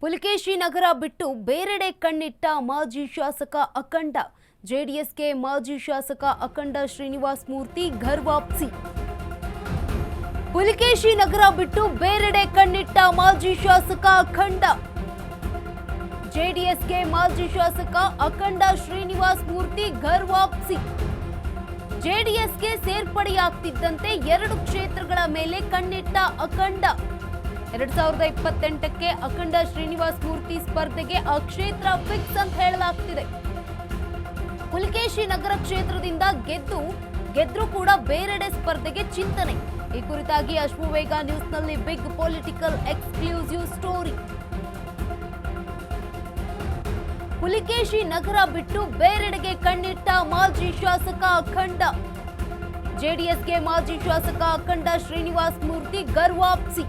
ಪುಲಕೇಶಿ ನಗರ ಬಿಟ್ಟು ಬೇರೆಡೆ ಕಣ್ಣಿಟ್ಟ ಮಾಜಿ ಶಾಸಕ ಅಖಂಡ. ಜೆಡಿಎಸ್ಗೆ ಮಾಜಿ ಶಾಸಕ ಅಖಂಡ ಶ್ರೀನಿವಾಸ್ ಮೂರ್ತಿ ಘರ್ ವಾಪಸಿ. ಪುಲಕೇಶಿ ನಗರ ಬಿಟ್ಟು ಬೇರೆಡೆ ಕಣ್ಣಿಟ್ಟ ಮಾಜಿ ಶಾಸಕ ಅಖಂಡ. ಜೆಡಿಎಸ್ಗೆ ಮಾಜಿ ಶಾಸಕ ಅಖಂಡ ಶ್ರೀನಿವಾಸ್ ಮೂರ್ತಿ ಘರ್ ವಾಪಸಿ. ಜೆಡಿಎಸ್ಗೆ ಸೇರ್ಪಡೆಯಾಗ್ತಿದ್ದಂತೆ 2 ಕ್ಷೇತ್ರಗಳ ಮೇಲೆ ಕಣ್ಣಿಟ್ಟ ಅಖಂಡ. 2028ಕ್ಕೆ ಅಖಂಡ ಶ್ರೀನಿವಾಸ್ ಮೂರ್ತಿ ಸ್ಪರ್ಧೆಗೆ ಆ ಕ್ಷೇತ್ರ ಫಿಕ್ಸ್ ಅಂತ ಹೇಳಲಾಗ್ತಿದೆ. ಪುಲಕೇಶಿ ನಗರ ಕ್ಷೇತ್ರದಿಂದ ಗೆದ್ರು ಕೂಡ ಬೇರೆಡೆ ಸ್ಪರ್ಧೆಗೆ ಚಿಂತನೆ. ಈ ಕುರಿತಾಗಿ ಅಶ್ವವೇಗ ನ್ಯೂಸ್ನಲ್ಲಿ big political exclusive story. Pulakeshi Nagar ಬಿಟ್ಟು ಬೇರೆಡೆಗೆ ಕಣ್ಣಿಟ್ಟ ಮಾಜಿ ಶಾಸಕ ಅಖಂಡ. ಜೆಡಿಎಸ್ಗೆ ಮಾಜಿ ಶಾಸಕ ಅಖಂಡ ಶ್ರೀನಿವಾಸ್ ಮೂರ್ತಿ ಘರ್ ವಾಪಸಿ.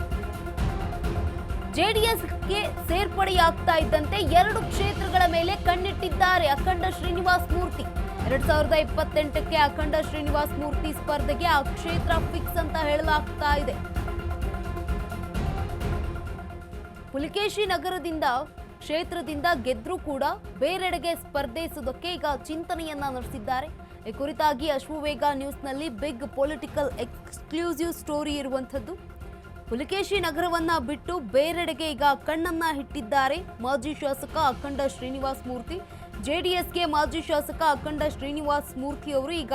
ಜೆಡಿಎಸ್ಗೆ ಸೇರ್ಪಡೆಯಾಗ್ತಾ ಇದ್ದಂತೆ 2 ಕ್ಷೇತ್ರಗಳ ಮೇಲೆ ಕಣ್ಣಿಟ್ಟಿದ್ದಾರೆ ಅಖಂಡ ಶ್ರೀನಿವಾಸ್ ಮೂರ್ತಿ. 2028ಕ್ಕೆ ಅಖಂಡ ಶ್ರೀನಿವಾಸ್ ಮೂರ್ತಿ ಸ್ಪರ್ಧೆಗೆ ಆ ಕ್ಷೇತ್ರ ಫಿಕ್ಸ್ ಅಂತ ಹೇಳಲಾಗ್ತಾ ಇದೆ. ಪುಲಕೇಶಿ ನಗರದಿಂದ ಕ್ಷೇತ್ರದಿಂದ ಗೆದ್ರೂ ಕೂಡ ಬೇರೆಡೆಗೆ ಸ್ಪರ್ಧಿಸುವುದಕ್ಕೆ ಈಗ ಚಿಂತನೆಯನ್ನ ನಡೆಸಿದ್ದಾರೆ. ಈ ಕುರಿತಾಗಿ ಅಶ್ವವೇಗ ನ್ಯೂಸ್ನಲ್ಲಿ ಬಿಗ್ ಪೊಲಿಟಿಕಲ್ ಎಕ್ಸ್ಕ್ಲೂಸಿವ್ ಸ್ಟೋರಿ ಇರುವಂಥದ್ದು. ಪುಲಕೇಶಿ ನಗರವನ್ನ ಬಿಟ್ಟು ಬೇರೆಡೆಗೆ ಈಗ ಕಣ್ಣನ್ನ ಇಟ್ಟಿದ್ದಾರೆ ಮಾಜಿ ಶಾಸಕ ಅಖಂಡ ಶ್ರೀನಿವಾಸ್ ಮೂರ್ತಿ. ಜೆಡಿಎಸ್ಗೆ ಮಾಜಿ ಶಾಸಕ ಅಖಂಡ ಶ್ರೀನಿವಾಸ್ ಮೂರ್ತಿ ಅವರು ಈಗ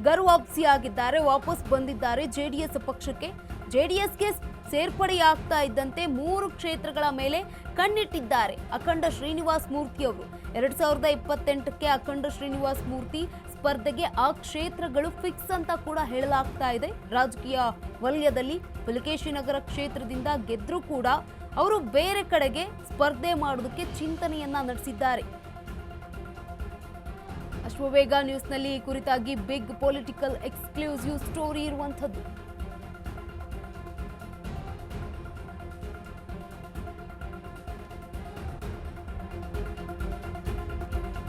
ಘರ್ ವಾಪಸಿ ಆಗಿದ್ದಾರೆ, ವಾಪಸ್ ಬಂದಿದ್ದಾರೆ ಜೆಡಿಎಸ್ ಪಕ್ಷಕ್ಕೆ. ಜೆಡಿಎಸ್ಗೆ ಸೇರ್ಪಡೆಯಾಗ್ತಾ ಇದ್ದಂತೆ 3 ಕ್ಷೇತ್ರಗಳ ಮೇಲೆ ಕಣ್ಣಿಟ್ಟಿದ್ದಾರೆ ಅಖಂಡ ಶ್ರೀನಿವಾಸ್ ಮೂರ್ತಿ ಅವರು. 2028ಕ್ಕೆ ಅಖಂಡ ಶ್ರೀನಿವಾಸ್ ಮೂರ್ತಿ ಸ್ಪರ್ಧೆಗೆ ಆ ಕ್ಷೇತ್ರಗಳು ಫಿಕ್ಸ್ ಅಂತ ಕೂಡ ಹೇಳಲಾಗ್ತಾ ಇದೆ. ರಾಜಕೀಯ ವಲಯದಲ್ಲಿ ಪುಲಕೇಶಿ ನಗರ ಕ್ಷೇತ್ರದಿಂದ ಗೆದ್ರೂ ಕೂಡ ಅವರು ಬೇರೆ ಕಡೆಗೆ ಸ್ಪರ್ಧೆ ಮಾಡೋದಕ್ಕೆ ಚಿಂತನೆಯನ್ನ ನಡೆಸಿದ್ದಾರೆ. ಅಶ್ವವೇಗ ನ್ಯೂಸ್ನಲ್ಲಿ ಈ ಕುರಿತಾಗಿ ಬಿಗ್ ಪೊಲಿಟಿಕಲ್ ಎಕ್ಸ್ಕ್ಲೂಸಿವ್ ಸ್ಟೋರಿ ಇರುವಂಥದ್ದು.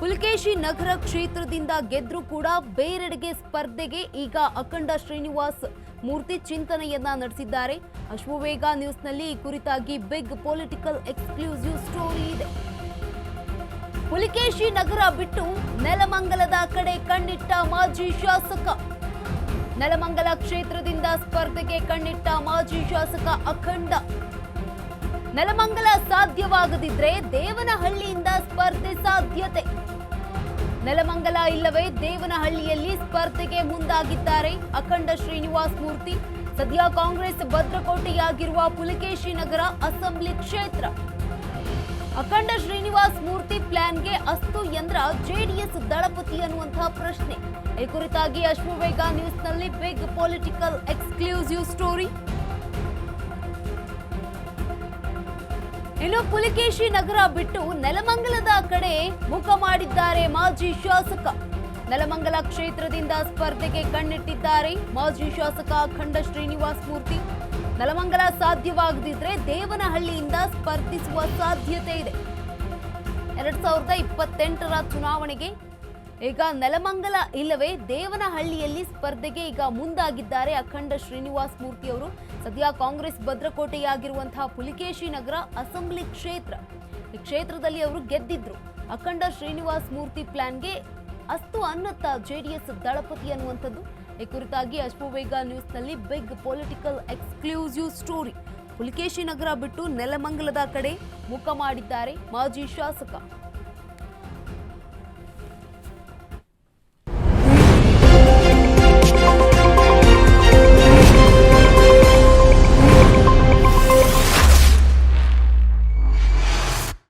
ಪುಲಕೇಶಿ ನಗರ ಕ್ಷೇತ್ರದಿಂದ ಗೆದ್ರೂ ಕೂಡ ಬೇರೆಡೆಗೆ ಸ್ಪರ್ಧೆಗೆ ಈಗ ಅಖಂಡ ಶ್ರೀನಿವಾಸ್ ಮೂರ್ತಿ ಚಿಂತನೆಯನ್ನ ನಡೆಸಿದ್ದಾರೆ. ಅಶ್ವವೇಗ ನ್ಯೂಸ್ನಲ್ಲಿ ಈ ಕುರಿತಾಗಿ ಬಿಗ್ ಪೊಲಿಟಿಕಲ್ ಎಕ್ಸ್ಕ್ಲೂಸಿವ್ ಸ್ಟೋರಿ ಇದೆ. ಪುಲಕೇಶಿ ನಗರ ಬಿಟ್ಟು ನೆಲಮಂಗಲದ ಕಡೆ ಕಣ್ಣಿಟ್ಟ ಮಾಜಿ ಶಾಸಕ. ನೆಲಮಂಗಲ ಕ್ಷೇತ್ರದಿಂದ ಸ್ಪರ್ಧೆಗೆ ಕಣ್ಣಿಟ್ಟ ಮಾಜಿ ಶಾಸಕ ಅಖಂಡ. ನೆಲಮಂಗಲ ಸಾಧ್ಯವಾಗದಿದ್ರೆ ದೇವನಹಳ್ಳಿಯಿಂದ ಸ್ಪರ್ಧೆ ಸಾಧ್ಯತೆ. ನೆಲಮಂಗಲ ಇಲ್ಲವೇ ದೇವನಹಳ್ಳಿಯಲ್ಲಿ ಸ್ಪರ್ಧೆಗೆ ಮುಂದಾಗಿದ್ದಾರೆ ಅಖಂಡ ಶ್ರೀನಿವಾಸ್ ಮೂರ್ತಿ. ಸದ್ಯ ಕಾಂಗ್ರೆಸ್ ಭದ್ರಕೋಟೆಯಾಗಿರುವ ಪುಲಕೇಶಿ ನಗರ ಅಸೆಂಬ್ಲಿ ಕ್ಷೇತ್ರ. ಅಖಂಡ ಶ್ರೀನಿವಾಸ್ ಮೂರ್ತಿ ಪ್ಲಾನ್ಗೆ ಅಸ್ತು ಎಂದ್ರ ಜೆಡಿಎಸ್ ದಳಪತಿ ಅನ್ನುವಂತಹ ಪ್ರಶ್ನೆ. ಈ ಕುರಿತಾಗಿ ಅಶ್ವವೇಗ ನ್ಯೂಸ್ನಲ್ಲಿ ಬಿಗ್ ಪೊಲಿಟಿಕಲ್ ಎಕ್ಸ್ಕ್ಲೂಸಿವ್ ಸ್ಟೋರಿ. ಇನ್ನು ಪುಲಕೇಶಿ ನಗರ ಬಿಟ್ಟು ನೆಲಮಂಗಲದ ಕಡೆ ಮುಖ ಮಾಡಿದ್ದಾರೆ ಮಾಜಿ ಶಾಸಕ. ನೆಲಮಂಗಲ ಕ್ಷೇತ್ರದಿಂದ ಸ್ಪರ್ಧೆಗೆ ಕಣ್ಣಿಟ್ಟಿದ್ದಾರೆ ಮಾಜಿ ಶಾಸಕ ಅಖಂಡ ಶ್ರೀನಿವಾಸ್ ಮೂರ್ತಿ. ನೆಲಮಂಗಲ ಸಾಧ್ಯವಾಗದಿದ್ರೆ ದೇವನಹಳ್ಳಿಯಿಂದ ಸ್ಪರ್ಧಿಸುವ ಸಾಧ್ಯತೆ ಇದೆ. 2028ರ ಚುನಾವಣೆಗೆ ಈಗ ನೆಲಮಂಗಲ ಇಲ್ಲವೇ ದೇವನಹಳ್ಳಿಯಲ್ಲಿ ಸ್ಪರ್ಧೆಗೆ ಈಗ ಮುಂದಾಗಿದ್ದಾರೆ ಅಖಂಡ ಶ್ರೀನಿವಾಸ್ ಮೂರ್ತಿ ಅವರು. ಸದ್ಯ ಕಾಂಗ್ರೆಸ್ ಭದ್ರಕೋಟೆಯಾಗಿರುವಂತಹ ಪುಲಕೇಶಿ ನಗರ ಅಸೆಂಬ್ಲಿ ಕ್ಷೇತ್ರ. ಈ ಕ್ಷೇತ್ರದಲ್ಲಿ ಅವರು ಗೆದ್ದಿದ್ರು. ಅಖಂಡ ಶ್ರೀನಿವಾಸ್ ಮೂರ್ತಿ ಪ್ಲಾನ್ಗೆ ಅಸ್ತು ಅನ್ನತ್ತ ಜೆಡಿಎಸ್ ದಳಪತಿ ಅನ್ನುವಂಥದ್ದು. ಈ ಕುರಿತಾಗಿ ಅಶ್ವವೇಗ ನ್ಯೂಸ್ನಲ್ಲಿ big political exclusive story. Pulakeshi Nagar ಬಿಟ್ಟು ನೆಲಮಂಗಲದ ಕಡೆ ಮುಖ ಮಾಡಿದ್ದಾರೆ ಮಾಜಿ ಶಾಸಕ.